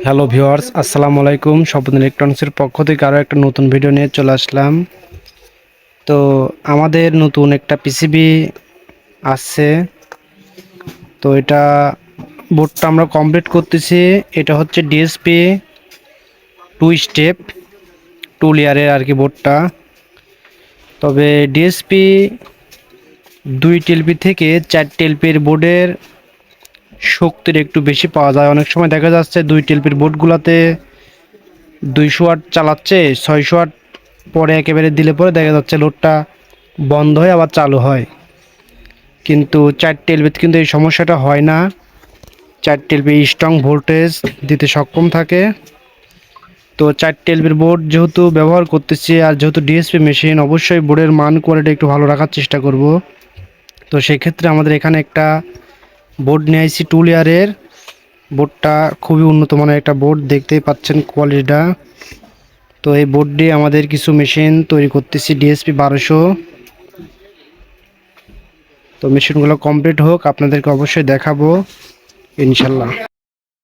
Hello viewers, আসসালামু আলাইকুম। স্বপ্ন ইলেকট্রনিক্সের পক্ষ থেকে আরও একটা নতুন ভিডিও নিয়ে চলে আসলাম। তো আমাদের নতুন একটা পিসিবি আসছে। তো এটা বোর্ডটা আমরা কমপ্লিট করতেছি। এটা হচ্ছে ডিএসপি 2 স্টেপ 2 লেয়ারের আর কি বোর্ডটা। তবে ডিএসপি 2 টিএলপি থেকে 4 টিএলপির বোর্ডের শক্তির একটু বেশি পাওয়া যায়। অনেক সময় দেখা যাচ্ছে 2 টিএলপির বোর্ডগুলোতে 200 ওয়াট চালাচ্ছে, 600 ওয়াট পরে একেবারে দিলে পরে দেখা যাচ্ছে লোডটা বন্ধ হয়ে আবার চালু হয়। কিন্তু 4 টিএলবিতে কিন্তু এই সমস্যাটা হয় না। 4 টিএলবি স্ট্রং ভোল্টেজ দিতে সক্ষম থাকে। তো 4 টিএলবির বোর্ড যেহেতু ব্যবহার করতেছি আর যেহেতু ডিএসপি মেশিন, অবশ্যই বোর্ডের মান কোয়ালিটি একটু ভালো রাখার চেষ্টা করব। তো সেক্ষেত্রে আমাদের এখানে একটা বোর্ড নিয়ে আসছি 2 লেয়ারের। বোর্ডটা খুবই উন্নত মানের একটা বোর্ড, দেখতেই পাচ্ছেন কোয়ালিটিটা। তো এই বোর্ড দিয়ে আমাদের কিছু মেশিন তৈরি করতেছি ডিএসপি 1200। তো মেশিনগুলো কমপ্লিট হোক, আপনাদেরকে অবশ্যই দেখাবো ইনশাল্লাহ।